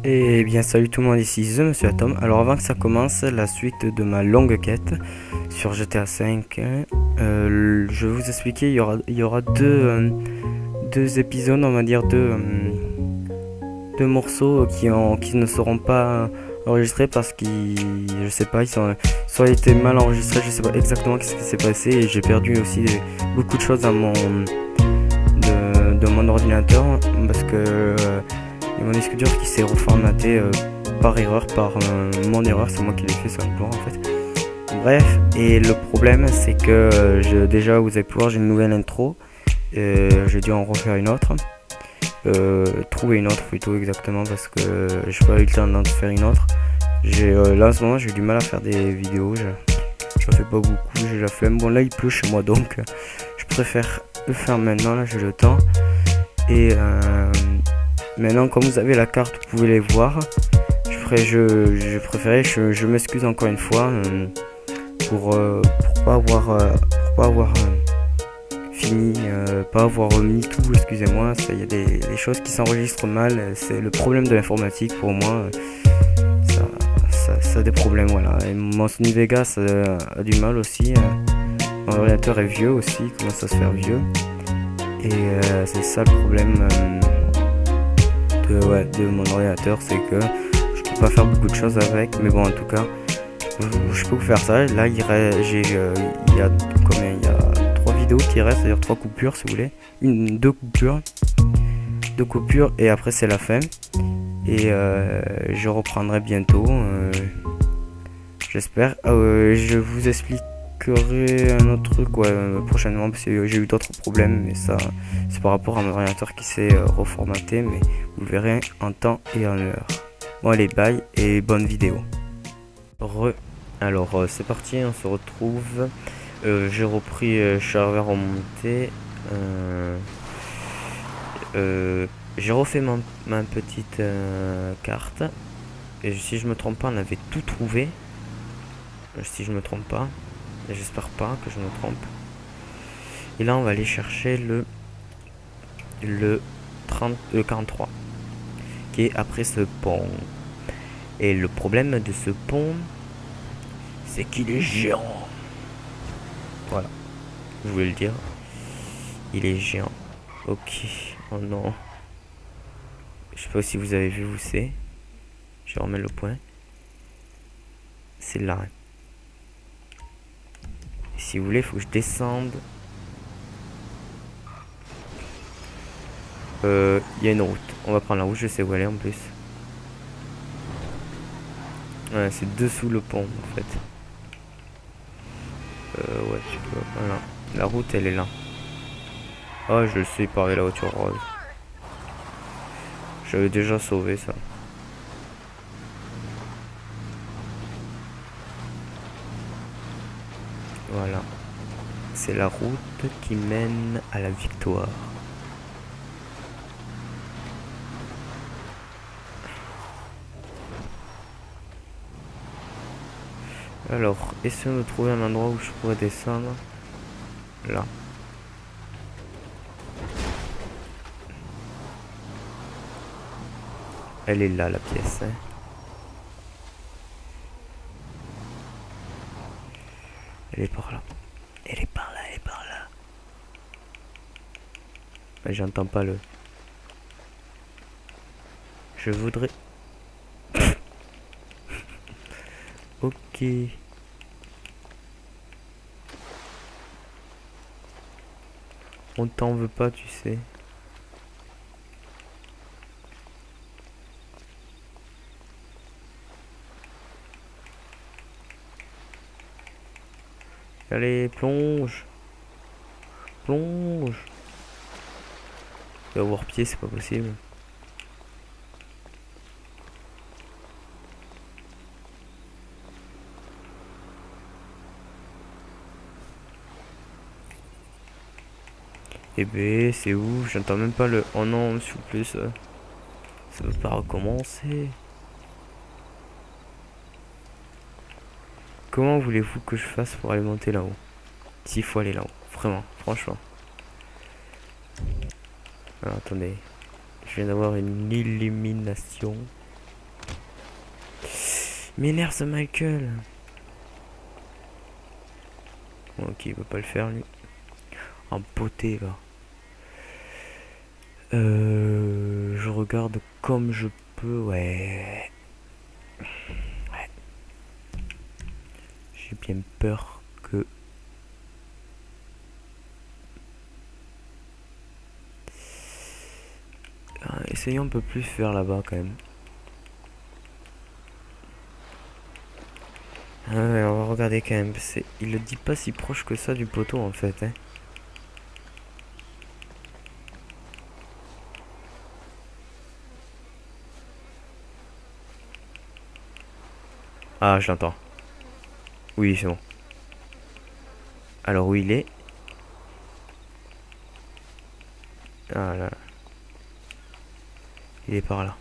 Et bien salut tout le monde, ici je Monsieur Atom. Alors avant que ça commence, la suite de ma longue quête sur GTA V, je vais vous expliquer, il y aura deux épisodes, on va dire deux morceaux qui ne seront pas enregistrés parce je sais pas, ils sont soit été mal enregistrés, je sais pas exactement ce qui s'est passé et j'ai perdu aussi beaucoup de choses de mon ordinateur parce que il y a mon disque dur qui s'est reformaté par erreur, par mon erreur, c'est moi qui l'ai fait simplement en fait. Bref, et le problème c'est que déjà vous allez pouvoir, j'ai une nouvelle intro, j'ai dû en refaire une autre, trouver une autre plutôt exactement parce que j'ai pas eu le temps d'en faire une autre. Là en ce moment j'ai eu du mal à faire des vidéos, je fais pas beaucoup, j'ai la flemme. Bon là il pleut chez moi donc je préfère le faire maintenant, là j'ai le temps. Et maintenant, comme vous avez la carte, vous pouvez les voir. Je m'excuse encore une fois pour pas avoir fini, pas avoir mis tout, excusez-moi. Il y a des choses qui s'enregistrent mal, c'est le problème de l'informatique pour moi. Ça a des problèmes, voilà. Et mon Sony Vegas a du mal aussi. Mon ordinateur est vieux aussi, il commence à se faire vieux. Et c'est ça le problème de mon ordinateur, c'est que je peux pas faire beaucoup de choses avec, mais bon en tout cas je peux vous faire ça. Là il y a trois vidéos qui restent, c'est-à-dire trois coupures si vous voulez, deux coupures et après c'est la fin et je reprendrai bientôt, j'espère. Je vous expliquerai un autre truc prochainement parce que j'ai eu d'autres problèmes, mais ça c'est par rapport à mon ordinateur qui s'est reformaté, mais vous le verrez en temps et en heure. Bon allez, bye et bonne vidéo. Alors c'est parti, on se retrouve. J'ai repris, je suis arrivé à remonter. J'ai refait ma petite carte. Et si je me trompe pas, on avait tout trouvé. Si je me trompe pas. J'espère pas que je me trompe. Et là on va aller chercher le 43 qui est après ce pont. Et le problème de ce pont, c'est qu'il est géant. Voilà, je voulais le dire. Il est géant. Ok. Oh non. Je sais pas si vous avez vu où c'est. Je remets le point. C'est là. Et si vous voulez, il faut que je descende. Il y a une route. On va prendre la route, je sais où aller en plus. Ouais, c'est dessous le pont en fait. Ouais, tu peux. Voilà. La route elle est là. Oh, je le sais, il paraît la voiture rose. J'avais déjà sauvé ça. Voilà. C'est la route qui mène à la victoire. Alors, essayons de trouver un endroit où je pourrais descendre. Là. Elle est là, la pièce. Hein. Elle est par là. Elle est par là, elle est par là. Mais j'entends pas le... Je voudrais... Ok. On t'en veut pas, tu sais. Allez, plonge. Plonge. Avoir pied, c'est pas possible. Eh ben, c'est où? J'entends même pas le... Oh non, s'il vous plaît, ça veut pas recommencer. Comment voulez-vous que je fasse pour aller monter là-haut? S'il faut aller là-haut, vraiment, franchement. Alors, attendez. Je viens d'avoir une illumination. M'énerve ce Michael. Ok, il peut pas le faire lui. En beauté là. Je regarde comme je peux, ouais. Ouais. J'ai bien peur que... essayons un peu plus vers là-bas quand même. Ah ouais, on va regarder quand même. Il le dit pas si proche que ça du poteau en fait. Hein. Ah, je l'entends. Oui, c'est bon. Alors où il est? Ah là, il est par là.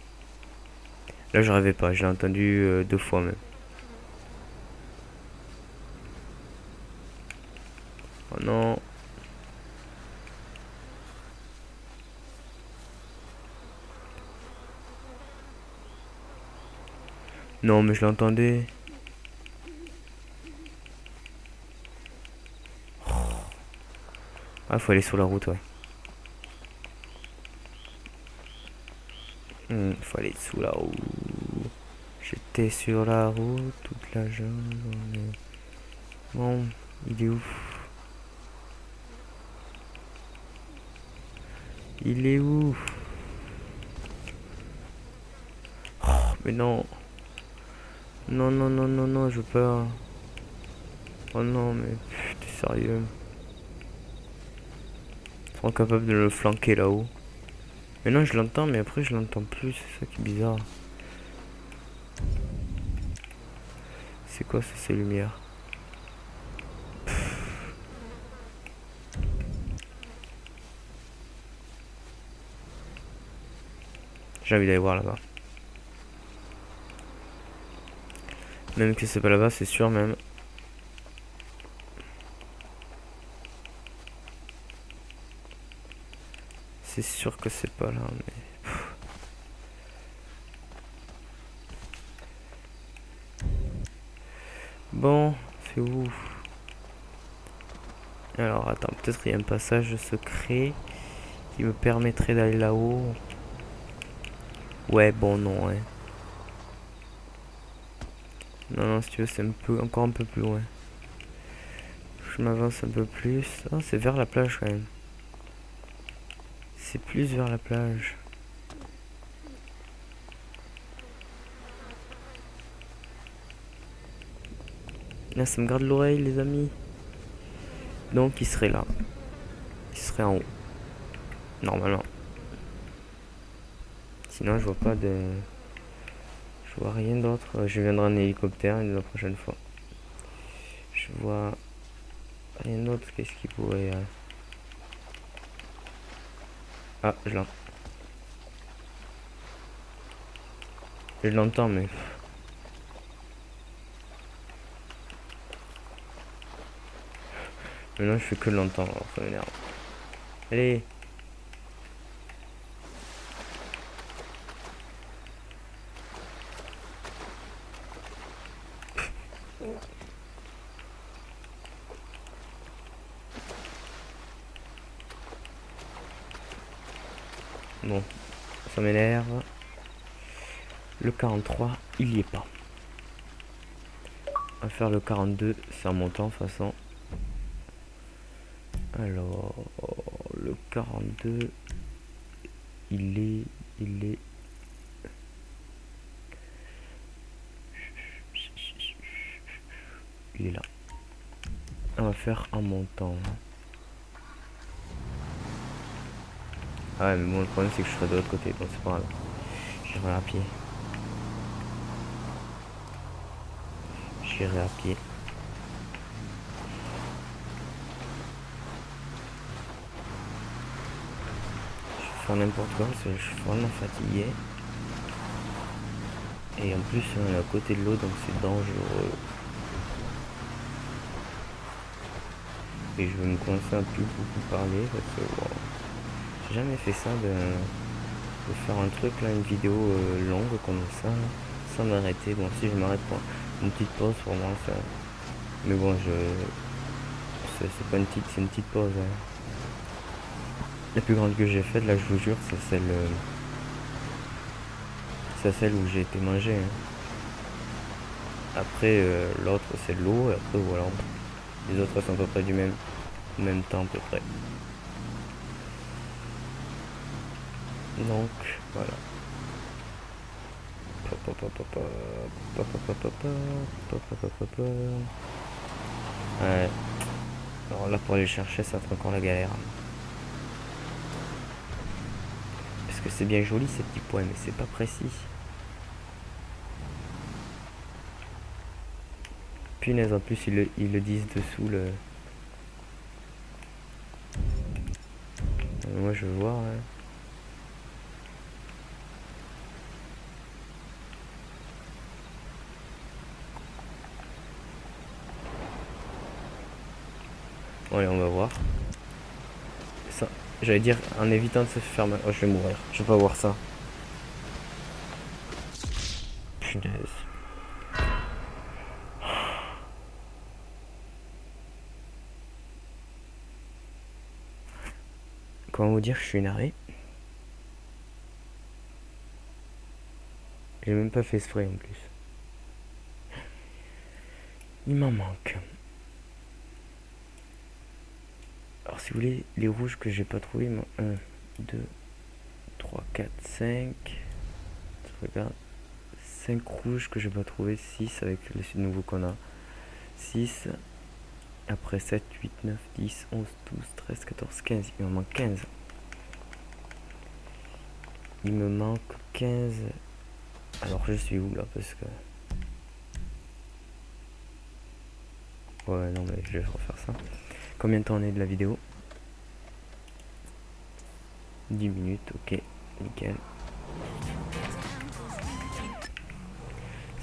Là, je rêvais pas. Je l'ai entendu 2 fois même. Oh non. Non, mais je l'entendais. Ah, faut aller sur la route, ouais. Faut aller sous la route. J'étais sur la route toute la journée. Bon, il est où? Il est où? Oh, mais non. Non, non, non, non, non, je veux pas. Oh non, mais t'es sérieux? Ils sont capables de le flanquer là-haut. Mais non, je l'entends, mais après je l'entends plus. C'est ça qui est bizarre. C'est quoi ça, ces lumières? J'ai envie d'aller voir là-bas. Même que c'est pas là-bas, c'est sûr même. C'est sûr que c'est pas là, mais... Bon, c'est où? Alors attends, peut-être il y a un passage secret qui me permettrait d'aller là-haut. Ouais, bon, non, ouais. Non, non, si tu veux, c'est encore un peu plus loin. Je m'avance un peu plus. Ah, c'est vers la plage quand même. C'est plus vers la plage. Là, ça me garde l'oreille, les amis. Donc, il serait là. Il serait en haut. Normalement. Sinon, je vois pas de... Je vois rien d'autre. Je viendrai en hélicoptère la prochaine fois. Je vois rien d'autre. Qu'est-ce qui pourrait... Ah, je l'entends. Je l'entends, mais... Maintenant, je fais que l'entendre. Alors, ça m'énerve. Allez. Bon, ça m'énerve. Le 43, il y est pas. On va faire le 42, c'est en montant de toute façon. Alors, le 42, il est... Il est là. On va faire en montant. Ah ouais, mais bon, le problème c'est que je serai de l'autre côté, donc c'est pas grave. J'irai à pied. J'irai à pied. Je vais faire n'importe quoi parce que je suis vraiment fatigué. Et en plus, on est à côté de l'eau, donc c'est dangereux. Et je vais me commencer à plus beaucoup parler parce que wow, j'ai jamais fait ça de faire un truc là, une vidéo longue comme ça. à m'arrêter. Bon, si je m'arrête pour une petite pause pour moi, ça... Mais bon, c'est pas une petite, c'est une petite pause. Hein. La plus grande que j'ai faite, là, je vous jure, c'est celle où j'ai été manger. Hein. Après, l'autre, c'est l'eau, et après, voilà. Les autres sont à peu près du même temps, à peu près. Donc, voilà. Ouais. Alors là, pour aller le chercher, ça va être encore la galère. Parce que c'est bien joli ces petits points, mais c'est pas précis. Punaise, en plus, ils le disent dessous le... Moi, je veux voir. Hein. Allez, on va voir. Ça, j'allais dire en évitant de se faire mal. Oh, je vais mourir. Je vais pas voir ça. Punaise. Comment vous dire que je suis énervé? J'ai même pas fait exprès en plus. Il m'en manque. Alors si vous voulez, les rouges que j'ai pas trouvé, 1, 2, 3, 4, 5. Je regarde. 5 rouges que j'ai pas trouvé, 6 avec les nouveaux qu'on a. 6. Après 7, 8, 9, 10, 11, 12, 13, 14, 15. Il me manque 15. Il me manque 15. Alors je suis où là? Parce que... Ouais, non, mais je vais refaire ça. Combien de temps on est de la vidéo? 10 minutes, ok. Nickel.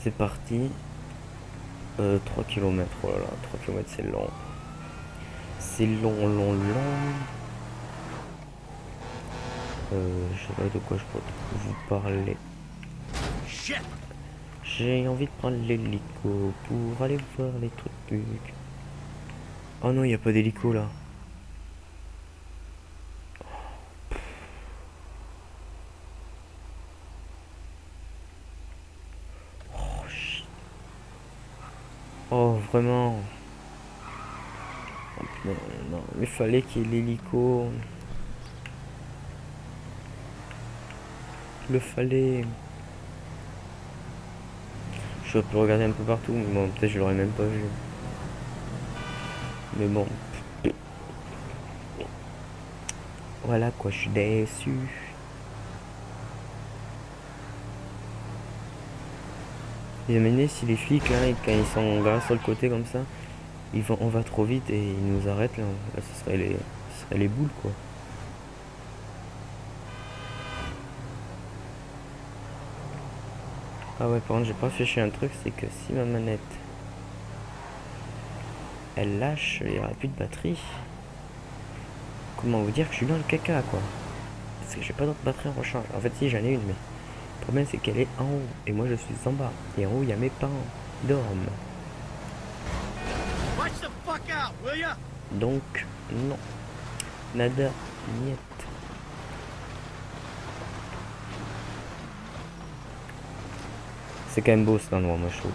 C'est parti. 3 km. Oh là là, 3 km c'est long. C'est long, long, long. Je sais pas de quoi je peux vous parler. J'ai envie de prendre l'hélico pour aller voir les trucs. Oh non, il n'y a pas d'hélico là. Oh shit. Oh vraiment. Non, non, il fallait qu'il y ait l'hélico. Il le fallait. Je peux regarder un peu partout, mais bon, peut-être je l'aurais même pas vu. Mais bon. Voilà quoi, je suis déçu. Imaginez si les flics là, quand ils sont là sur le côté comme ça, on va trop vite et ils nous arrêtent là. Là ce serait les boules quoi. Ah ouais, par contre j'ai pas affiché un truc, c'est que si ma manette elle lâche, il n'y aura plus de batterie. Comment vous dire que je suis dans le caca quoi. Parce que j'ai pas d'autre batterie en recharge. En fait si j'en ai une, mais le problème c'est qu'elle est en haut et moi je suis en bas. Et en haut il y a mes parents qui dorment. Donc non. Nada, niet. C'est quand même beau cet endroit moi je trouve.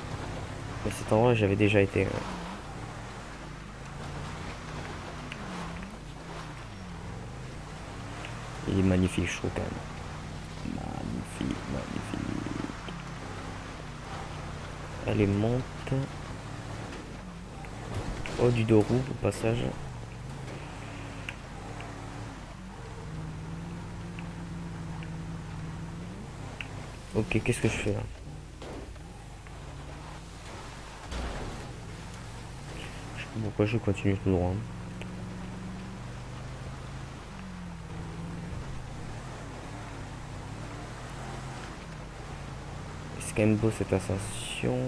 Mais cet endroit j'avais déjà été. Il est magnifique je trouve quand même. Magnifique, magnifique. Allez monte. Oh du Douro au passage. Ok, qu'est-ce que je fais là? Je sais pas pourquoi je continue tout droit. C'est quand même beau cette ascension.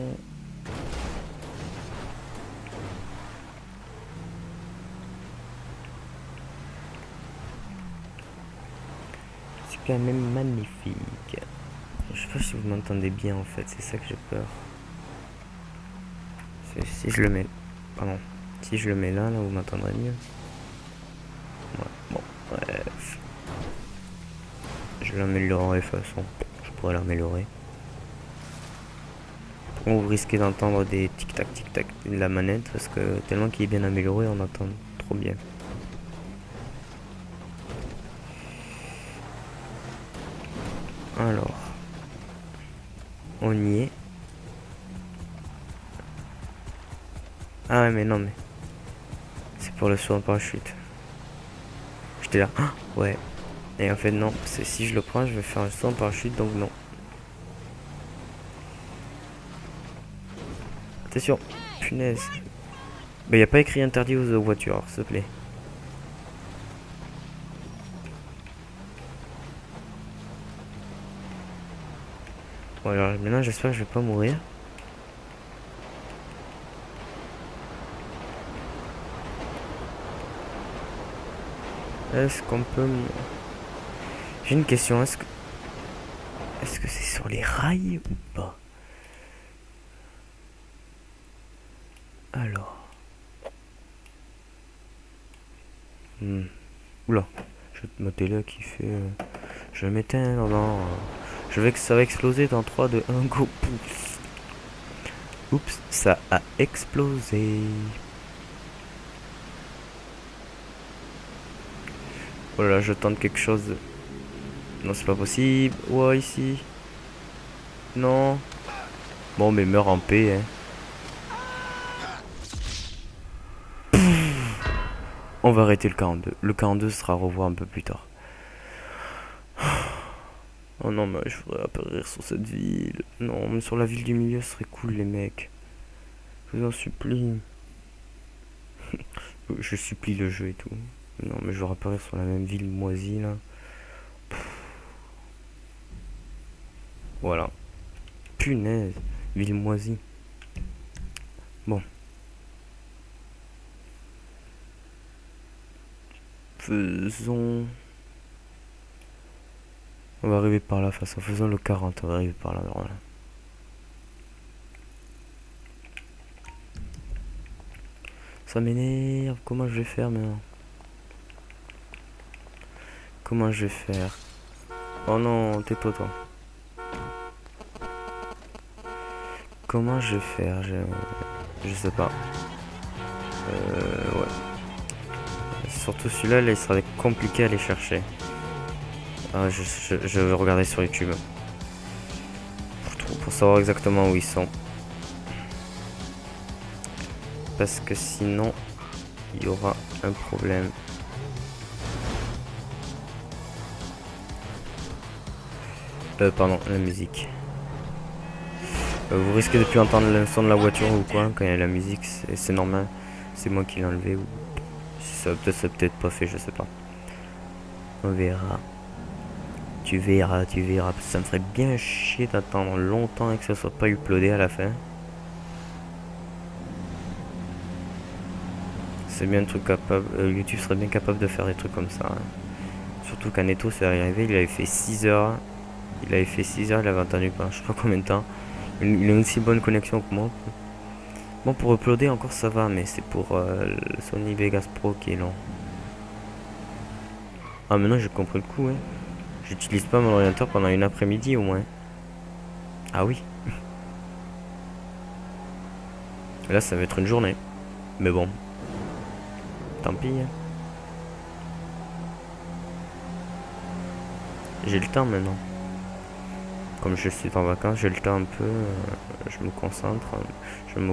C'est quand même magnifique. Je sais pas si vous m'entendez bien en fait, c'est ça que j'ai peur. Si je le mets... Pardon. Si je le mets là, vous m'entendrez mieux. Ouais, bon, bref. Je l'améliorerai de toute façon. Je pourrais l'améliorer. Vous risquez d'entendre des tic-tac de la manette parce que tellement qu'il est bien amélioré, on entend trop bien. Alors, on y est. Ah ouais, mais non, mais c'est pour le saut en parachute. J'étais là, ah, ouais. Et en fait, non, c'est si je le prends, je vais faire un saut en parachute, donc non. Attention, punaise. Mais y a pas écrit interdit aux voitures, s'il te plaît. Bon, alors maintenant, j'espère que je vais pas mourir. Est-ce qu'on peut... J'ai une question, est-ce que c'est sur les rails ou pas? Alors... Oula, je vais ma télé qui fait... Je vais m'éteindre, non. Ça va exploser dans 3, 2, 1, go. Oups, ça a explosé. Voilà, je tente quelque chose. Non, c'est pas possible. Ouais, ici. Non. Bon, mais meurs en paix, hein. On va arrêter le 42. Le 42 sera revoir un peu plus tard. Oh non, mais je voudrais atterrir sur cette ville. Non, mais sur la ville du milieu, ce serait cool, les mecs. Je vous en supplie. Je supplie le jeu et tout. Non, mais je veux apparaître sur la même ville moisie, là. Voilà. Punaise. Ville moisie. Bon. Faisons... On va arriver par là, de toute façon. Faisons le 40, on va arriver par là. Voilà. Ça m'énerve. Comment je vais faire maintenant? Comment je vais faire? Oh non, tais-toi, toi. Comment je vais faire? Je sais pas. Ouais. Surtout celui-là, là, il serait compliqué à aller chercher. Ah, je vais regarder sur YouTube. Pour savoir exactement où ils sont. Parce que sinon, il y aura un problème. Pardon, la musique. Vous risquez de plus entendre le son de la voiture ou quoi quand il y a la musique, c'est normal. C'est moi qui l'ai enlevé ou si ça peut-être pas fait, je sais pas. On verra. Tu verras. Ça me ferait bien chier d'attendre longtemps et que ça soit pas uploadé à la fin. C'est bien un truc capable. YouTube serait bien capable de faire des trucs comme ça. Hein. Surtout qu'Aneto c'est arrivé, il avait fait 6 heures. Il avait fait 6 heures, il avait attendu pas, je sais pas combien de temps. Il a une si bonne connexion que moi. Bon, pour uploader encore ça va, mais c'est pour le Sony Vegas Pro qui est long. Ah, maintenant j'ai compris le coup, hein. J'utilise pas mon ordinateur pendant une après-midi au moins. Ah oui. Et là ça va être une journée. Mais bon. Tant pis. Hein. J'ai le temps maintenant. Comme je suis en vacances, j'ai le temps un peu. Je me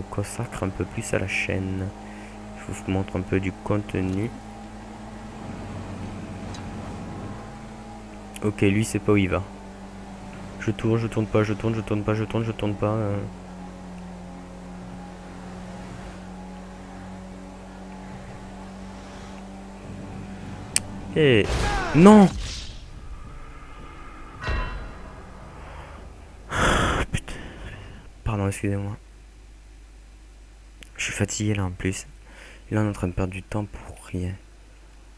consacre un peu plus à la chaîne. Je vous montre un peu du contenu. Ok, lui c'est pas où il va. Je tourne pas. Eh, non! Putain. Pardon, excusez-moi. Je suis fatigué là en plus. Et là on est en train de perdre du temps pour rien.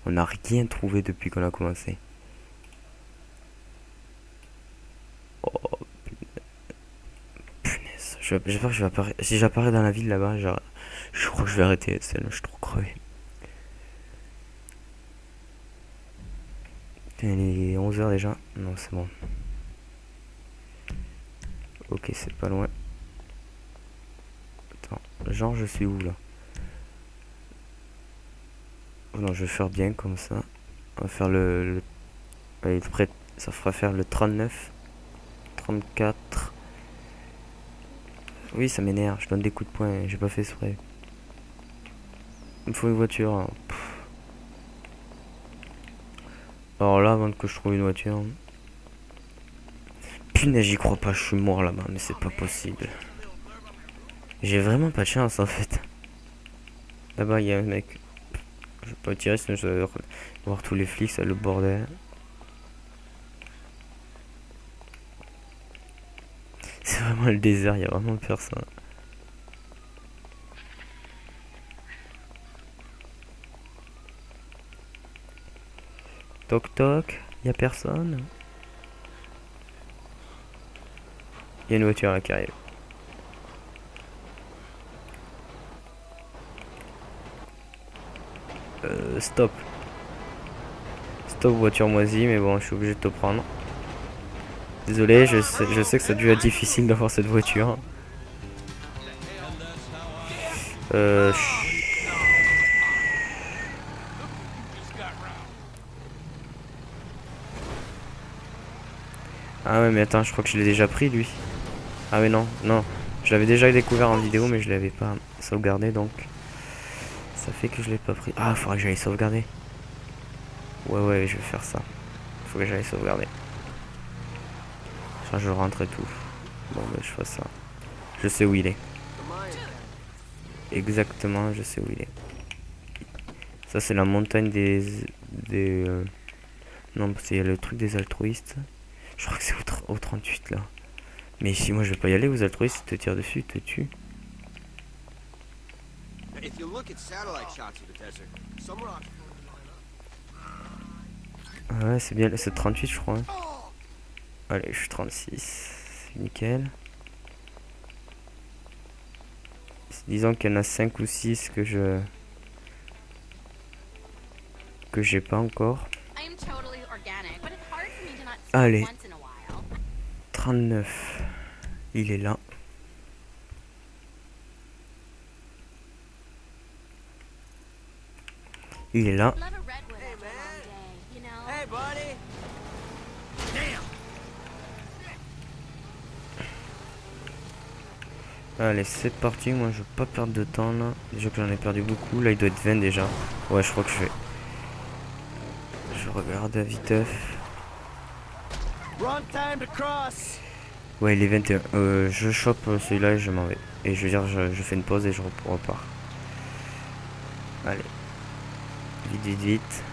On n'a rien trouvé depuis qu'on a commencé. Oh J'espère que je vais apparaître. Si j'apparais dans la ville là-bas, genre, je crois que je vais arrêter la scène, je suis trop crevé. Putain, il est 11 h déjà. Non, c'est bon. Ok, c'est pas loin. Attends, genre, je suis où là? Oh non, je vais faire bien comme ça. On va faire allez, prêt. Ça fera faire le 39, 34. Oui, ça m'énerve, je donne des coups de poing, j'ai pas fait exprès. Il me faut une voiture, hein. Alors là, avant que je trouve une voiture. Punaise, j'y crois pas, je suis mort là-bas, mais c'est pas possible. J'ai vraiment pas de chance en fait. Là-bas, il y a un mec. Je vais pas tirer, sinon je vais voir tous les flics, c'est le bordel. C'est vraiment le désert, il y a vraiment personne. Toc toc, il y a personne. Il y a une voiture là qui arrive. Stop. Stop voiture moisie, mais bon, je suis obligé de te prendre. Désolé, je sais que ça a dû être difficile d'avoir cette voiture. Euh... Ah ouais, mais attends, je crois que je l'ai déjà pris lui. Ah mais non, non. Je l'avais déjà découvert en vidéo, mais je l'avais pas sauvegardé, donc ça fait que je l'ai pas pris. Ah, faudrait que j'aille sauvegarder. Ouais, ouais, je vais faire ça. Faut que j'aille sauvegarder. Enfin, je rentre et tout. Bon, ben, je fais ça. Je sais où il est. Exactement, je sais où il est. Ça, c'est la montagne des non, c'est le truc des altruistes. Je crois que c'est au 38 là. Mais si moi je vais pas y aller, aux altruistes, ils te tirent dessus, ils te tuent. Ah ouais, c'est bien, c'est 38 je crois. Hein. Allez, je suis 36. C'est nickel. Disons qu'il y en a 5 ou 6 que j'ai pas encore. Allez. 39. Il est là. Il est là. Allez, c'est parti. Moi, je veux pas perdre de temps là. Déjà que j'en ai perdu beaucoup. Là, il doit être 20 déjà. Ouais, je crois que je vais. Je regarde à viteuf. Ouais, il est 21. Je chope celui-là et je m'en vais. Et je veux dire, je fais une pause et je repars. Allez. Vite, vite, vite.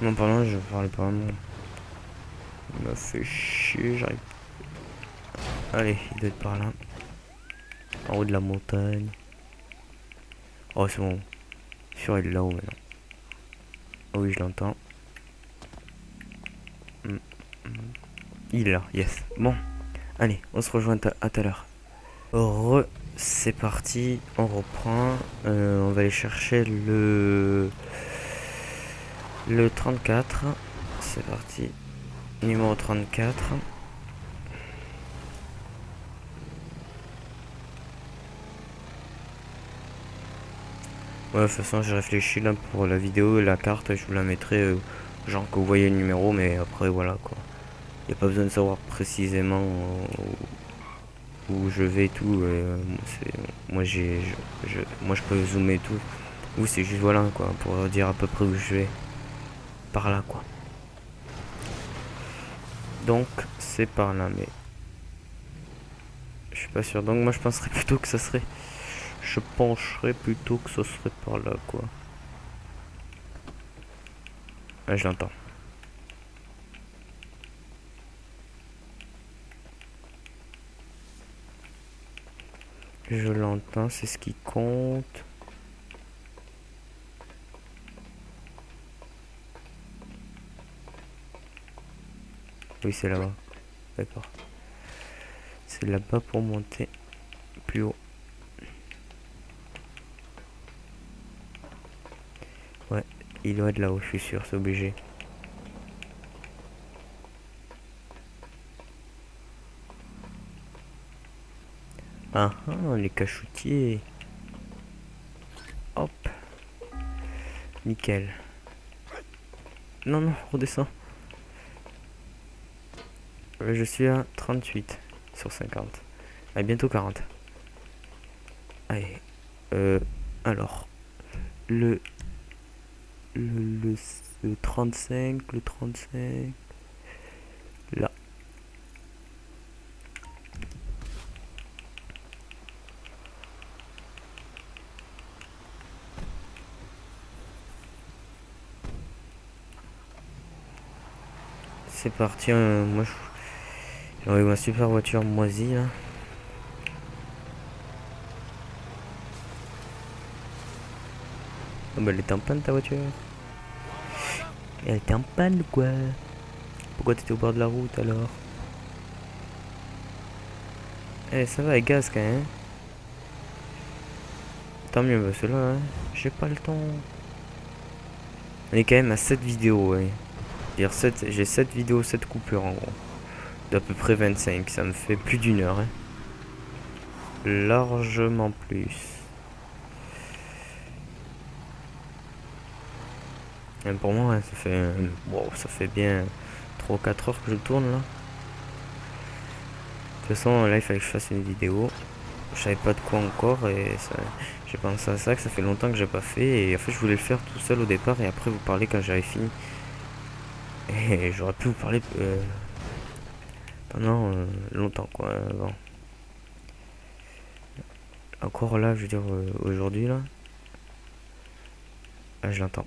Non, pardon, je parlais pas. Non. Il m'a fait chier, j'arrive. Allez, il doit être par là. En haut de la montagne. Oh, c'est bon. Sûr, il est là-haut maintenant. Oh oui, je l'entends. Il est là, yes. Bon, allez, on se rejoint à tout à l'heure. C'est parti, on reprend. On va aller chercher le 34. C'est parti. Numéro 34. Ouais, de toute façon, j'ai réfléchi là pour la vidéo et la carte. Je vous la mettrai, genre que vous voyez le numéro, mais après, voilà quoi. Il n'y a pas besoin de savoir précisément où je vais et tout. Moi, moi, je peux zoomer et tout. Vous, c'est juste voilà quoi, pour dire à peu près où je vais. Par là quoi. Donc, c'est par là, mais je suis pas sûr. Donc, moi, je penserais plutôt que ça serait. Je pencherais plutôt que ce serait par là quoi. Ah, je l'entends. Je l'entends, c'est ce qui compte. Oui, c'est là-bas. D'accord. C'est là-bas pour monter plus haut. Ouais, il doit être là-haut, je suis sûr, c'est obligé. Ah ah, les cachoutiers. Hop. Nickel. Non, non, redescends. Je suis à 38 sur 50. Allez, bientôt 40. Allez. Alors. Le, le, le 35, le 35. Là. C'est parti. Moi, j'ai ma super voiture moisie là. Oh, bah, elle était en panne ta voiture. Elle était en panne quoi? Pourquoi t'étais au bord de la route alors? Eh, ça va, elle gaz quand même. Tant mieux, parce que là, hein, j'ai pas le temps. On est quand même à 7 vidéos, ouais. J'ai 7 vidéos, 7 coupures en gros. D'à peu près 25, ça me fait plus d'une heure. Hein. Largement plus. Et pour moi, ouais, ça fait bien 3 ou 4 heures que je tourne là. De toute façon, là, il fallait que je fasse une vidéo. Je savais pas de quoi encore et j'ai pensé à ça, que ça fait longtemps que j'ai pas fait. Et en fait, je voulais le faire tout seul au départ et après vous parler quand j'avais fini. Et j'aurais pu vous parler pendant longtemps quoi. Avant. Encore là, je veux dire, aujourd'hui là. Ah, je l'entends.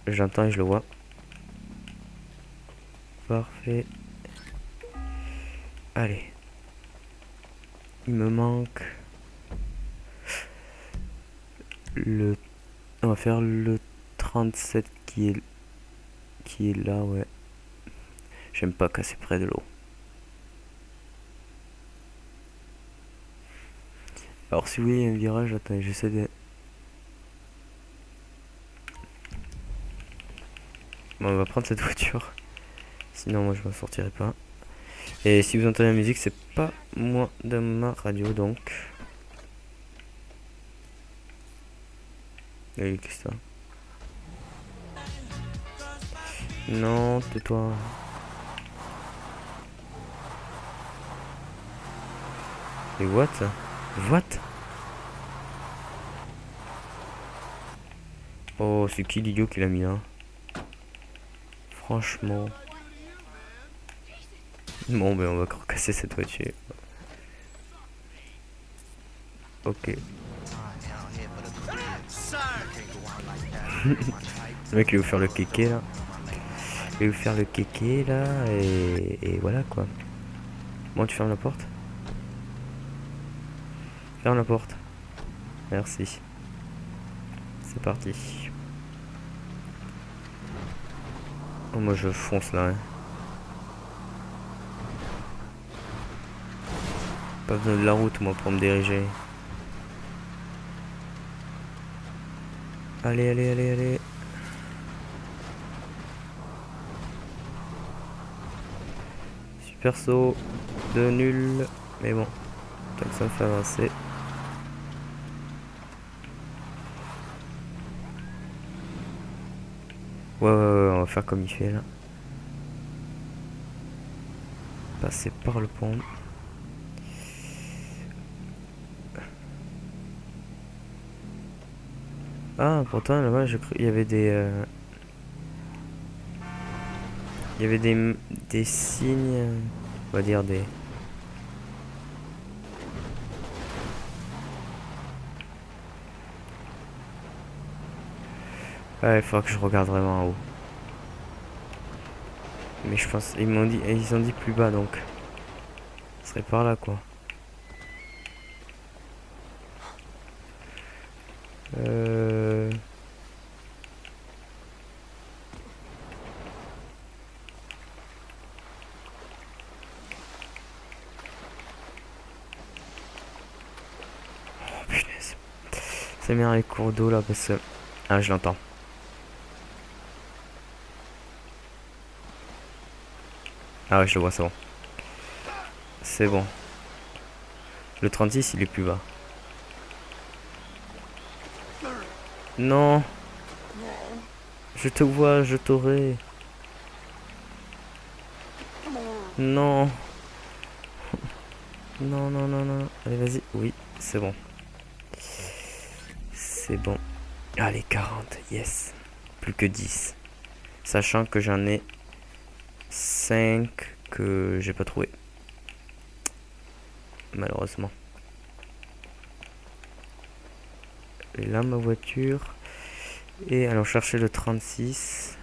Je l'entends et je le vois. Parfait. Allez. Il me manque le... On va faire le 37 qui est là, ouais. J'aime pas casser près de l'eau. Alors si vous voyez un virage, attendez, j'essaie de... Bon, on va prendre cette voiture. Sinon, moi, je m'en sortirai pas. Et si vous entendez la musique, c'est pas moi de ma radio, donc. Et qu'est-ce que ça? Non, tais-toi. Et what? What? Oh, c'est qui l'idiot qui l'a mis là? Franchement. Bon, ben on va encore casser cette voiture. Ok. Le mec il va vous faire le kéké là. Il va vous faire le kéké là et voilà quoi. Bon, tu fermes la porte? Ferme la porte. Merci. C'est parti. Oh, moi je fonce là. Hein. Pas besoin de la route moi pour me diriger. Allez, allez, allez, allez. Super saut de nul. Mais bon, tant que ça me fait avancer. Ouais, on va faire comme il fait là. Passer par le pont. Ah, pourtant là-bas, il y avait des signes, on va dire des... Ouais, il faudra que je regarde vraiment en haut. Mais je pense, ils ont dit plus bas donc. Ce serait par là, quoi. Euh... Oh, punaise. C'est bien les cours d'eau, là, parce que... Ah, je l'entends. Ah ouais, je le vois, c'est bon. C'est bon. Le 36, il est plus bas. Non, je te vois, je t'aurai. Non. Non, non, non, non. Allez, vas-y. Oui, c'est bon. C'est bon. Allez, 40, yes. Plus que 10. Sachant que j'en ai 5 que j'ai pas trouvé. Malheureusement. Et là, ma voiture. Et allons chercher le 36.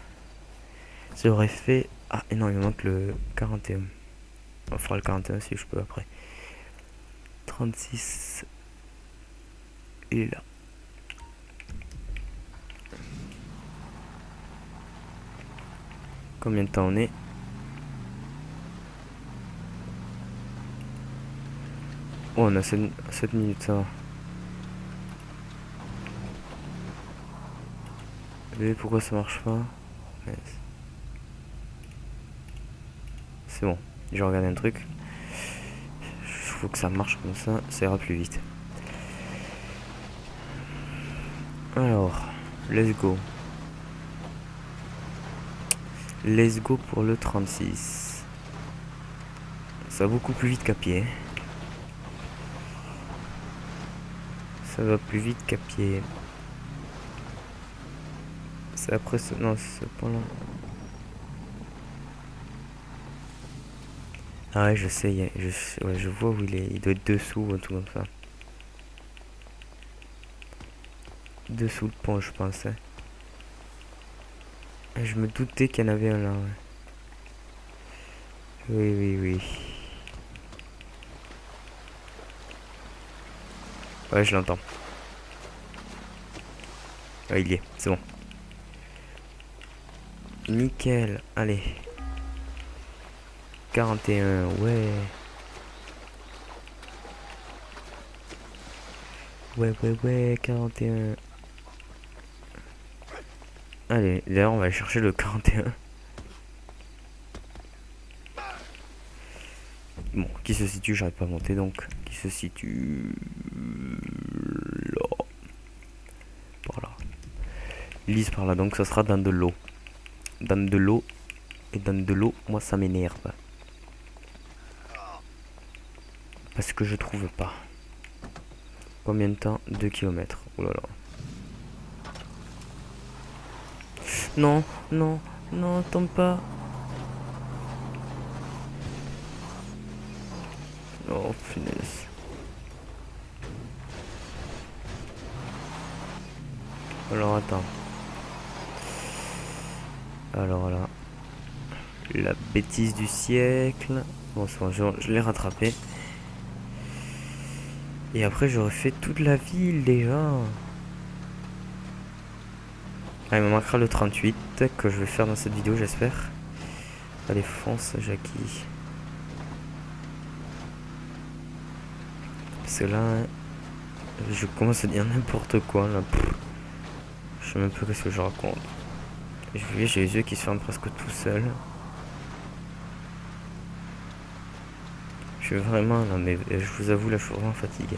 J'aurais fait... Ah, et non, il me manque le 41. On fera le 41 si je peux après. 36. Il est là. Combien de temps on est? Oh, on a 7 minutes, ça va. Et pourquoi ça marche pas? C'est bon, j'ai regardé un truc. Il faut que ça marche comme ça ira plus vite. Alors, let's go. Let's go pour le 36. Ça va beaucoup plus vite qu'à pied. Ça va plus vite qu'à pied. C'est après ce... Non, c'est pas là. Ah ouais, je sais, ouais, je vois où il est. Il doit être dessous, un truc comme ça. Dessous le pont, je pensais. Je me doutais qu'il y en avait un là, ouais. Oui, oui, oui. Ouais, je l'entends. Ouais, il y est, c'est bon. Nickel, allez. 41, ouais. Ouais, ouais, ouais, 41. Allez, d'ailleurs, on va aller chercher le 41. Bon, qui se situe, j'arrive pas à monter donc. Qui se situe là. Par là. Lise par là, donc ça sera dans de l'eau. Dans de l'eau. Et dans de l'eau, moi ça m'énerve. Parce que je trouve pas. Combien de temps? 2 km. Oh là là. Non, non, non, tombe pas. Oh, punaise. Alors, attends. Alors là. La bêtise du siècle. Bon, c'est bon, je l'ai rattrapé. Et après, j'aurais fait toute la ville déjà. Ah, il me manquera le 38 que je vais faire dans cette vidéo, j'espère. Allez, fonce, Jackie. Parce que là, je commence à dire n'importe quoi. Là. Je sais même pas ce que je raconte. J'ai les yeux qui se ferment presque tout seul. Je suis vraiment là, mais je vous avoue, là, je suis vraiment fatigué.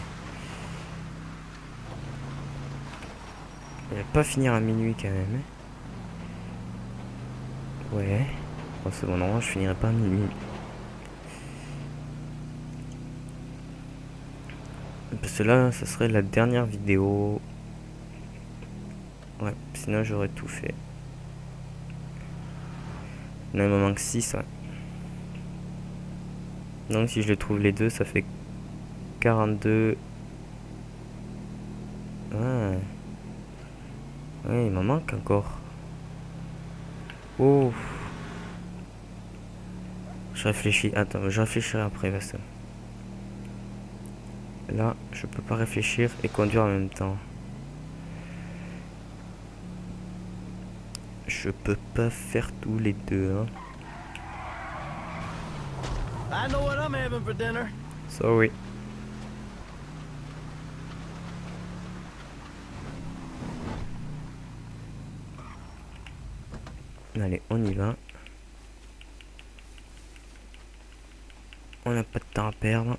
Il va pas finir à minuit quand même. Ouais. Bon, c'est bon, normalement, je finirai pas à minuit. Parce que là, ça serait la dernière vidéo. Ouais, sinon j'aurais tout fait. Non, il me manque 6, ouais. Donc si je les trouve les deux, ça fait 42. Ah. Ouais, il m'en manque encore. Oh. Je réfléchis. Attends, je réfléchirai après, parce que... là, je peux pas réfléchir et conduire en même temps. Je peux pas faire tous les deux, hein. I know what I'm having for dinner. Sorry. Allez, on y va. On n'a pas de temps à perdre.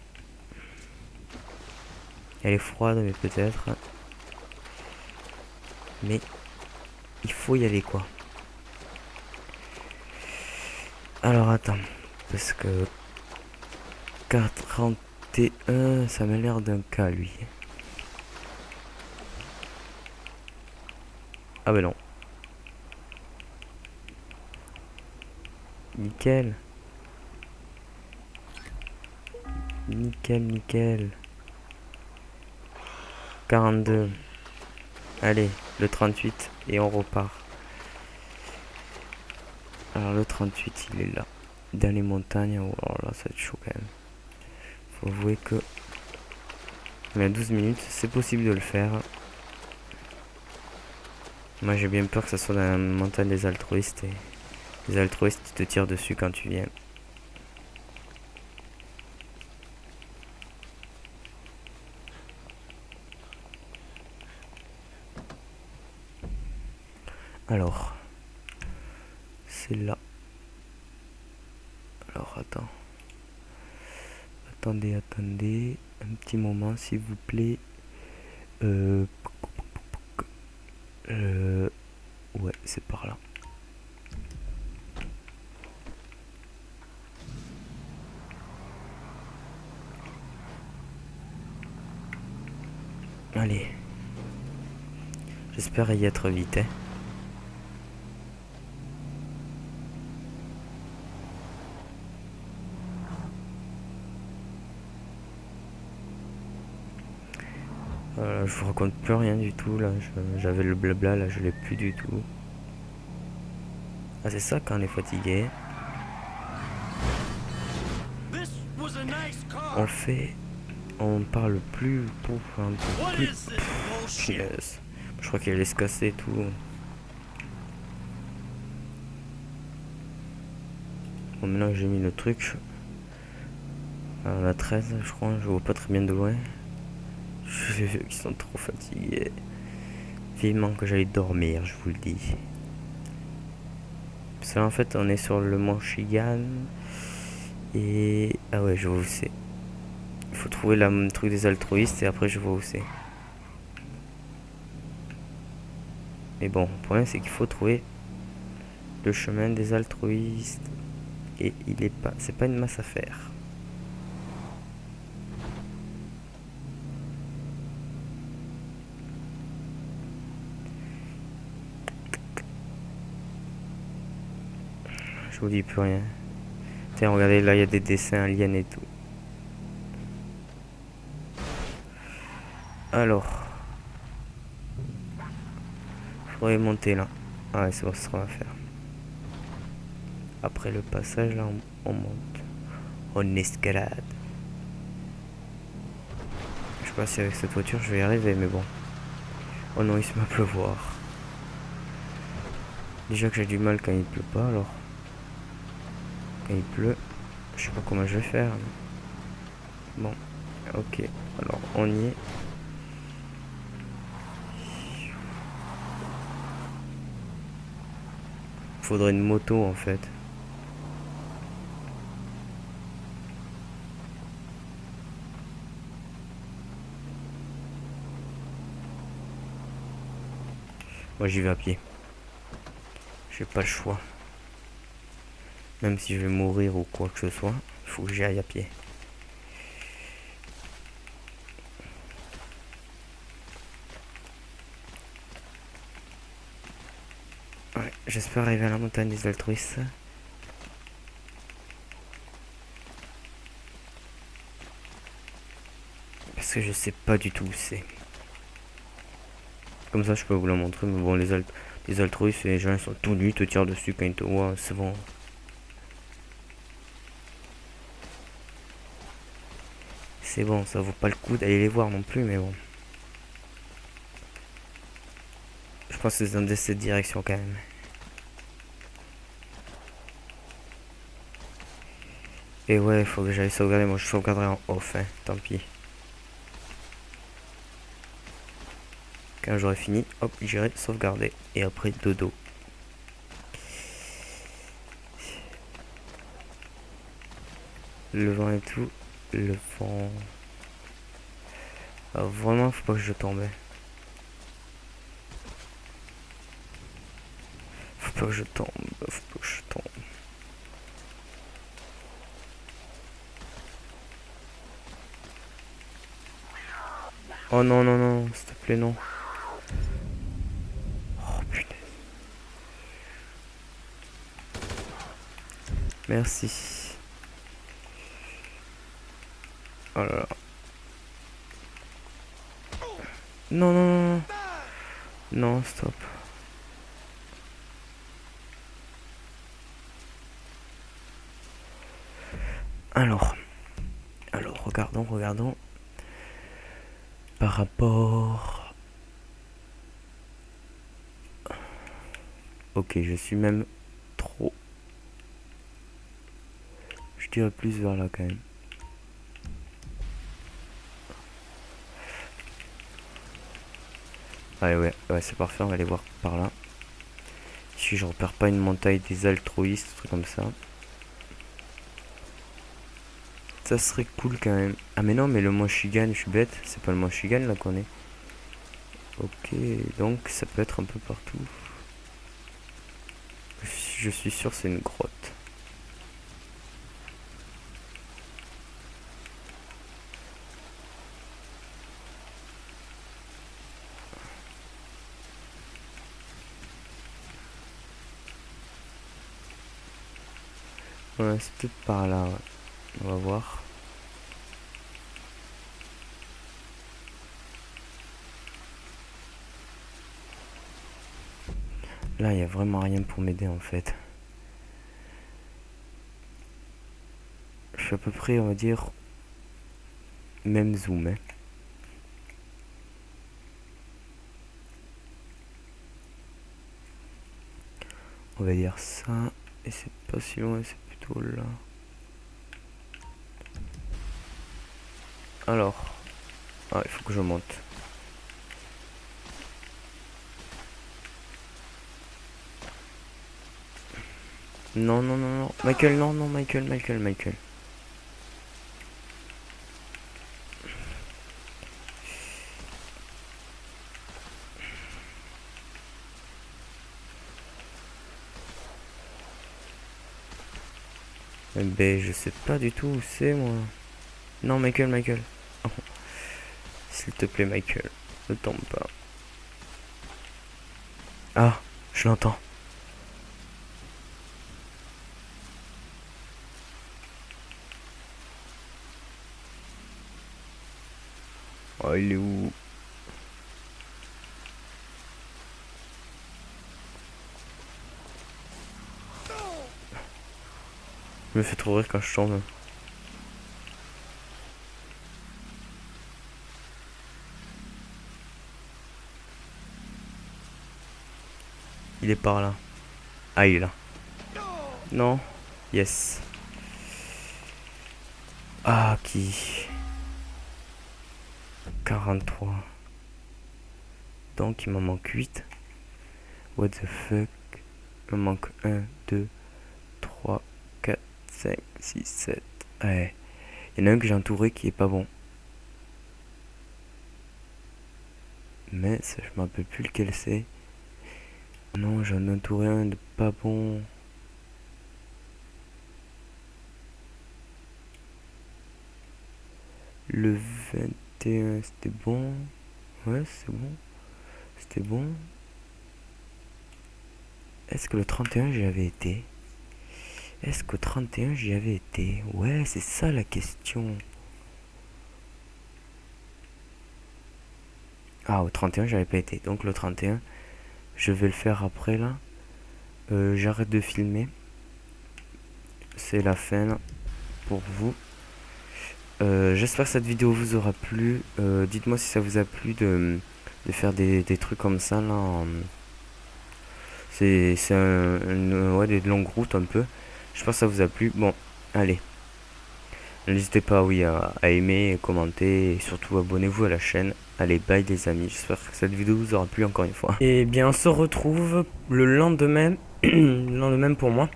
Elle est froide, mais peut-être. Mais il faut y aller, quoi. Alors, attends. Parce que 4,31, ça m'a l'air d'un cas, lui. Ah ben non. Nickel. Nickel, nickel. 42. Allez, le 38 et on repart. Alors le 38 il est là. Dans les montagnes. Oh, alors là ça va être chaud quand même. Faut avouer que on a 12 minutes, c'est possible de le faire. Moi j'ai bien peur que ça soit dans la montagne des altruistes et les altruistes qui te tirent dessus quand tu viens. Alors, c'est là. Alors, attends. Attendez. Un petit moment, s'il vous plaît. Ouais, c'est par là. Allez. J'espère y être vite, hein. Je vous raconte plus rien du tout là. J'avais le blabla là, je l'ai plus du tout. Ah c'est ça quand on est fatigué. This was a nice car. On parle plus pour un peu What plus. is this bullshit? Yes. Je crois qu'il allait se casser et tout. Bon maintenant que j'ai mis le truc. À la 13 je crois, je vois pas très bien de loin. Je les qui sont trop fatigués. Vivement que j'aille dormir, je vous le dis. Parce que là, en fait, on est sur le mont Shigan. Et... ah ouais, je vois où c'est. Il faut trouver le truc des altruistes et après je vois où c'est. Mais bon, le problème c'est qu'il faut trouver le chemin des altruistes. Et il est pas... c'est pas une masse à faire. Je vous dis plus rien. Tiens, regardez, là, il y a des dessins aliens et tout. Alors. Faudrait monter là. Ah ouais, c'est bon, c'est ce qu'on va faire. Après le passage, là, on monte. On escalade. Je sais pas si avec cette voiture, je vais y arriver, mais bon. Oh non, il se met à pleuvoir. Déjà que j'ai du mal quand il pleut pas, alors. Quand il pleut, je sais pas comment je vais faire. Bon, ok. Alors, on y est. Faudrait une moto, en fait. Moi, j'y vais à pied. J'ai pas le choix. Même si je vais mourir ou quoi que ce soit, il faut que j'y aille à pied. Ouais, j'espère arriver à la montagne des altruistes. Parce que je sais pas du tout où c'est. Comme ça, je peux vous la montrer. Mais bon, les altruistes, les gens ils sont tout nus, te tirent dessus quand ils te voient. C'est bon. C'est bon, ça vaut pas le coup d'aller les voir non plus, mais bon. Je pense que c'est dans cette direction quand même. Et ouais, faut que j'aille sauvegarder. Moi, je sauvegarderai en off, hein. Tant pis. Quand j'aurai fini, hop, j'irai sauvegarder. Et après, dodo. Le vent et tout. Le vent. Ah, vraiment, faut pas que je tombe. Faut pas que je tombe. Faut pas que je tombe. Oh non, non, non, s'il te plaît, non. Oh putain. Merci. Oh là là. Non, non, non, non. Non, stop. Alors. Alors, regardons, regardons. Par rapport... Ok, je suis même trop... Je dirais plus vers là quand même. Allez, ouais, ouais, c'est parfait, on va aller voir par là. Si je repère pas une montagne des altruistes, un truc comme ça. Ça serait cool quand même. Ah mais non, mais le mont Shigan, je suis bête. C'est pas le mont Shigan là qu'on est. Ok, donc ça peut être un peu partout. Je suis sûr c'est une grotte. Ouais, c'est peut-être par là, ouais. On va voir. Là, il n'y a vraiment rien pour m'aider en fait. Je suis à peu près, on va dire, même zoom. Hein. On va dire ça. Et c'est pas si loin, c'est plutôt là. Alors. Ah, il faut que je monte. Non, non, non, non. Michael, non, non, Michael, Michael, Michael. Eh ben, je sais pas du tout où c'est, moi. Non, Michael, Michael. Oh. S'il te plaît, Michael. Ne tombe pas. Ah, je l'entends. Oh, il est où? Je me fais trop rire quand je tombe. Il est par là. Ah, il est là. Non. Yes. Ah, qui 43. Donc, il m'en manque 8. What the fuck? Il me manque 1, 2, 3, 4, 5, 6, 7. Ouais. Il y en a un que j'ai entouré qui est pas bon. Mais ça, je me rappelle plus lequel c'est. Non, j'en ai entouré un de pas bon. Le 21, c'était bon. Ouais, c'est bon. C'était bon. Est-ce que le 31, j'y avais été? Est-ce qu'au 31, j'y avais été? Ouais, c'est ça la question. Ah, au 31, j'avais pas été. Donc le 31, je vais le faire après là. J'arrête de filmer. C'est la fin là, pour vous. j'espère que cette vidéo vous aura plu. Dites-moi si ça vous a plu de faire des trucs comme ça là. C'est ouais, des longues routes un peu. J'espère que ça vous a plu. Bon, allez. N'hésitez pas, oui, à aimer, commenter et surtout abonnez-vous à la chaîne. Allez, bye les amis. J'espère que cette vidéo vous aura plu encore une fois. Et bien, on se retrouve le lendemain. Le lendemain pour moi.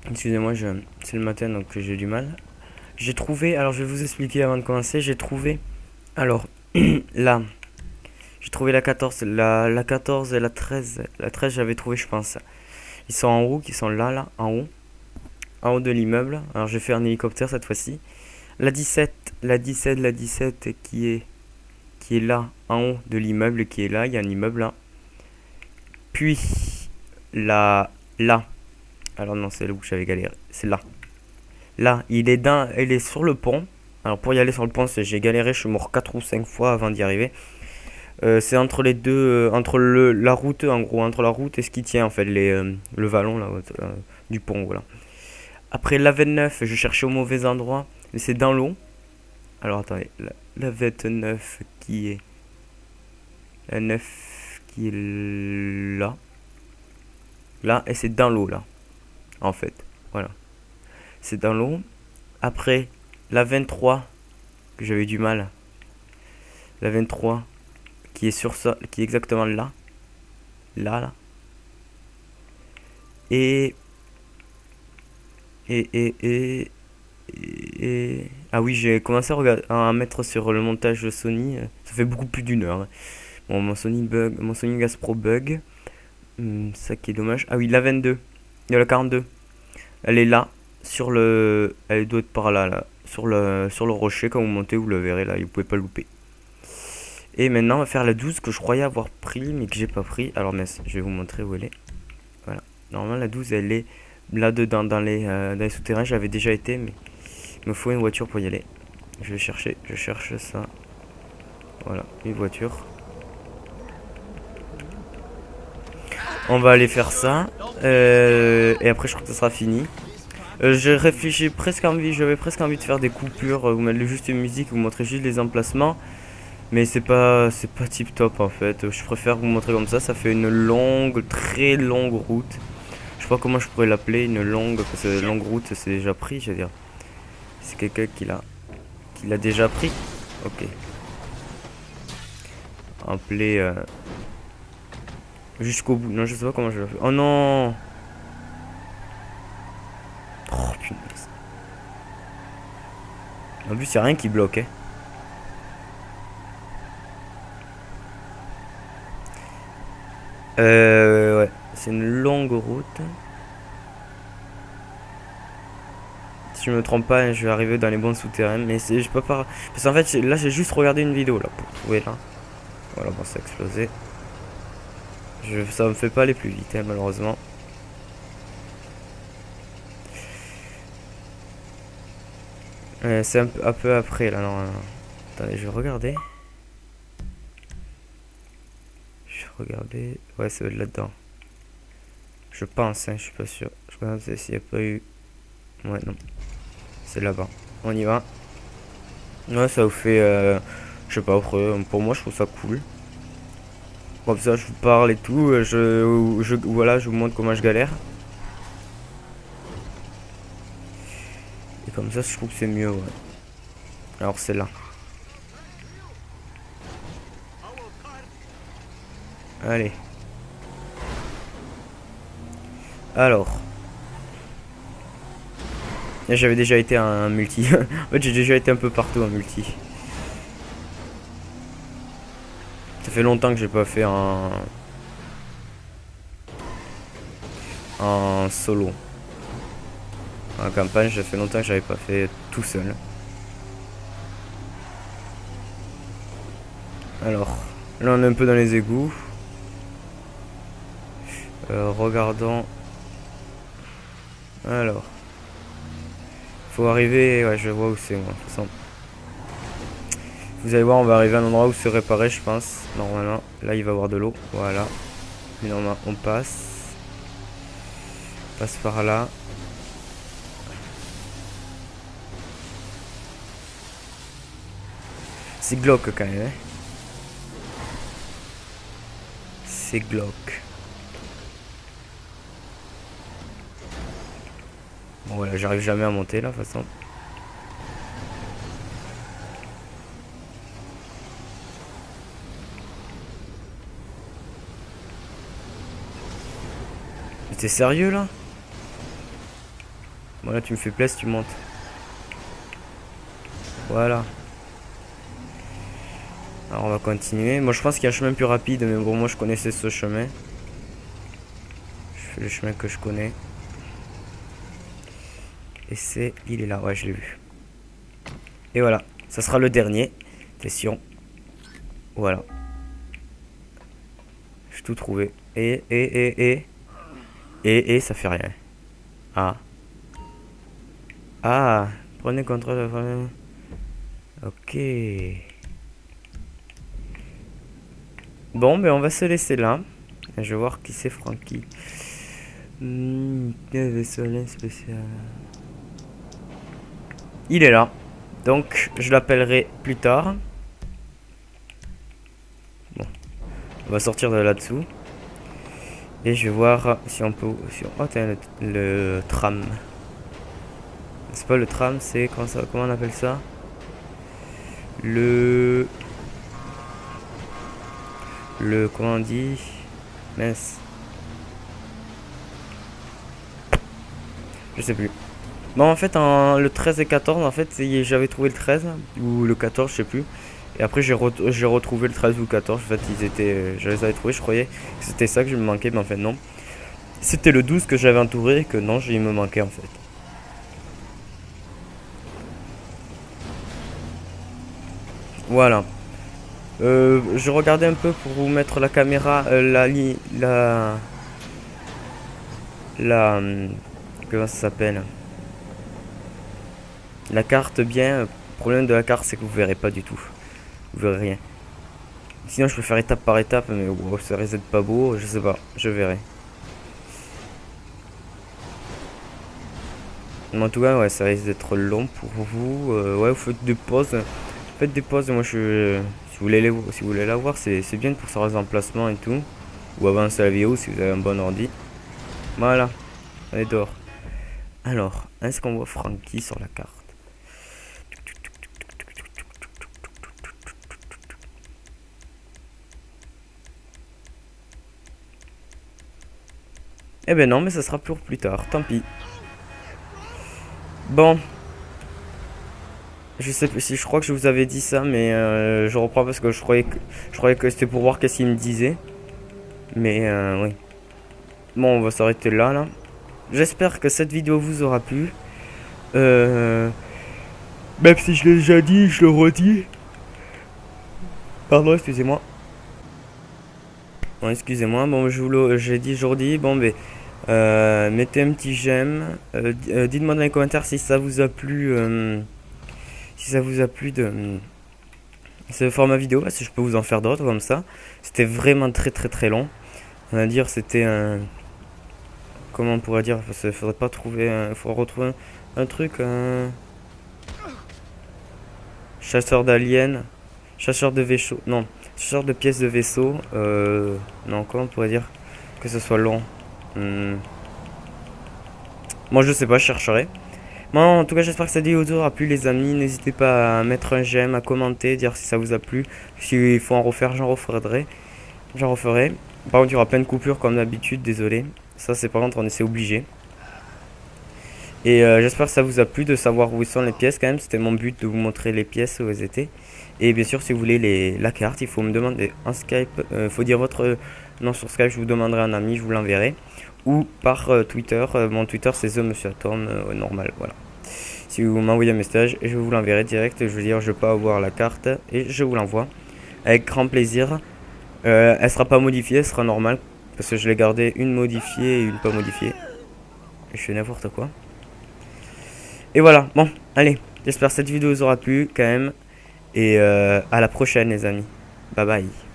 Excusez-moi, c'est le matin donc j'ai du mal. J'ai trouvé, alors je vais vous expliquer avant de commencer. J'ai trouvé, alors là, j'ai trouvé la 14, la 14 et la 13. La 13, j'avais trouvé, je pense. Ils sont en haut, qui sont là, en haut de l'immeuble. Alors, j'ai fait un hélicoptère cette fois-ci. La 17 qui est là, en haut de l'immeuble, qui est là. Il y a un immeuble là. Puis, là. Alors, non, c'est là où j'avais galéré. C'est là. Là, il est sur le pont. Alors, pour y aller sur le pont, j'ai galéré. Je suis mort 4 ou 5 fois avant d'y arriver. C'est entre les deux, entre la route en gros, entre la route et ce qui tient en fait, le vallon là, du pont, voilà. Après la 29, je cherchais au mauvais endroit, mais c'est dans l'eau. Alors attendez, la 29 qui est, la 9 qui est là, et c'est dans l'eau là, en fait, voilà. C'est dans l'eau. Après la 23, que j'avais du mal, la 23. Qui est sur ça, qui est exactement là. Là. Et ah oui, j'ai commencé à mettre sur le montage de Sony. Ça fait beaucoup plus d'une heure. Bon, mon Sony Vegas Pro bug. Ça qui est dommage. Ah oui, la 22. Il y a la 42. Elle est là. Elle doit être par là. Sur le rocher, quand vous montez, vous le verrez là. Vous pouvez pas le louper. Et maintenant, on va faire la 12 que je croyais avoir pris, mais que j'ai pas pris. Alors, je vais vous montrer où elle est. Voilà. Normalement, la 12, elle est là-dedans, dans les souterrains. J'avais déjà été, mais il me faut une voiture pour y aller. Je vais chercher. Je cherche ça. Voilà, une voiture. On va aller faire ça. Et après, je crois que ça sera fini. J'avais presque envie de faire des coupures. Vous mettre juste une musique, vous montrer juste les emplacements. Mais c'est pas tip top en fait. Je préfère vous montrer comme ça. Ça fait une très longue route. Je sais pas comment je pourrais l'appeler, une longue, parce que longue route c'est déjà pris, je veux dire. C'est quelqu'un qui l'a déjà pris. Ok. Appeler jusqu'au bout. Non, je sais pas comment je vais faire. Oh non. Oh punaise. En plus, y a rien qui bloque. Ouais, c'est une longue route. Si je me trompe pas, je vais arriver dans les bons souterrains. Mais je peux pas. Parce qu'en fait, là, j'ai juste regardé une vidéo là pour trouver là. Voilà, bon, ça a explosé. Ça me fait pas aller plus vite, hein, malheureusement. C'est un peu après là, non. Attendez, je vais regarder. Ouais, ça va être là-dedans. Je pense, hein, je suis pas sûr. Je regarde s'il n'y a pas eu. Ouais, non. C'est là-bas. On y va. Ouais, ça vous fait. Je sais pas, après, pour moi, je trouve ça cool. Comme ça, je vous parle et tout. Voilà, je vous montre comment je galère. Et comme ça, je trouve que c'est mieux, ouais. Alors, c'est là. Allez. Alors. J'avais déjà été un multi. En fait, j'ai déjà été un peu partout en multi. Ça fait longtemps que j'ai pas fait en solo. En campagne, ça fait longtemps que j'avais pas fait tout seul. Alors, là on est un peu dans les égouts. Regardons. Alors. Faut arriver. Ouais, je vois où c'est moi. De toute façon. Vous allez voir, on va arriver à un endroit où c'est réparé, je pense. Normalement. Là, il va y avoir de l'eau. Voilà. Et normalement, on passe. On passe par là. C'est glauque quand même. Hein. C'est glauque. Bon voilà, j'arrive jamais à monter là de toute façon. T'es sérieux là? Bon là tu me fais plaisir, tu montes. Voilà. Alors on va continuer. Moi je pense qu'il y a un chemin plus rapide, mais bon moi je connaissais ce chemin. Je fais le chemin que je connais. Et c'est... Il est là, ouais je l'ai vu. Et voilà, ça sera le dernier. Attention. Voilà. J'ai tout trouvé. Et ça fait rien. Ah. Ah. Prenez contrôle. Ok. Bon, mais on va se laisser là. Je vais voir qui c'est Frankie. Vaisseau spécial. Il est là. Donc, je l'appellerai plus tard. Bon. On va sortir de là-dessous. Et je vais voir si on peut... Oh, tiens, le tram. C'est pas le tram, c'est... Comment on appelle ça? Le... Comment on dit? Mince. Je sais plus. Bon, en fait, le 13 et 14, en fait, j'avais trouvé le 13 ou le 14, je sais plus. Et après, j'ai retrouvé le 13 ou le 14. En fait, je les avais trouvés, je croyais que c'était ça que je me manquais, mais en fait, non. C'était le 12 que j'avais entouré et que non, il me manquait, en fait. Voilà. Je regardais un peu pour vous mettre la caméra, comment ça s'appelle? La carte bien. Le problème de la carte, c'est que vous verrez pas du tout. Vous verrez rien. Sinon, je peux faire étape par étape, mais wow, ça risque d'être pas beau. Je sais pas, je verrai. Mais en tout cas, ouais, ça risque d'être long pour vous. Ouais, vous faites des pauses. Faites des pauses. Moi, si vous voulez la voir, c'est bien pour savoir les emplacements et tout. Ou avancer la vidéo si vous avez un bon ordi. Voilà, on est dehors. Alors, est-ce qu'on voit Frankie sur la carte? Eh ben non, mais ça sera pour plus tard, tant pis. Bon. Je sais si je crois que je vous avais dit ça, mais je reprends parce que je croyais que c'était pour voir qu'est-ce qu'il me disait. Mais oui. Bon, on va s'arrêter là. J'espère que cette vidéo vous aura plu. Même si je l'ai déjà dit, je le redis. Pardon, excusez-moi. Bon, excusez-moi. Bon, j'ai dit aujourd'hui. Bon, mais mettez un petit j'aime. Dites-moi dans les commentaires si ça vous a plu. Si ça vous a plu de ce format vidéo, si je peux vous en faire d'autres comme ça. C'était vraiment très long. On va dire c'était un... Comment on pourrait dire? Parce qu'il faudrait pas trouver... Il faudrait retrouver un truc... Chasseur d'aliens. Chasseur de vaisseau. Non. Chasseur de pièces de vaisseau. Non, comment on pourrait dire que ce soit long? Moi je sais pas, je chercherai. Bon, en tout cas, j'espère que cette vidéo vous aura plu, les amis. N'hésitez pas à mettre un j'aime, à commenter, dire si ça vous a plu. S'il faut en refaire, j'en referai. Par contre, il y aura plein de coupures comme d'habitude, désolé. Ça, c'est par contre, c'est obligé. Et j'espère que ça vous a plu de savoir où sont les pièces quand même. C'était mon but de vous montrer les pièces où elles étaient. Et bien sûr, si vous voulez la carte, il faut me demander en Skype. Il faut dire votre nom sur Skype, je vous demanderai un ami, je vous l'enverrai. Ou par Twitter. Mon Twitter, c'est TheMonsierTom, normal, voilà. Si vous m'envoyez un message, je vous l'enverrai direct. Je veux dire, je peux avoir la carte et je vous l'envoie avec grand plaisir. Elle sera pas modifiée, elle sera normale parce que je l'ai gardé une modifiée et une pas modifiée. Je fais n'importe quoi. Et voilà, bon, allez, j'espère que cette vidéo vous aura plu quand même. Et à la prochaine les amis. Bye bye.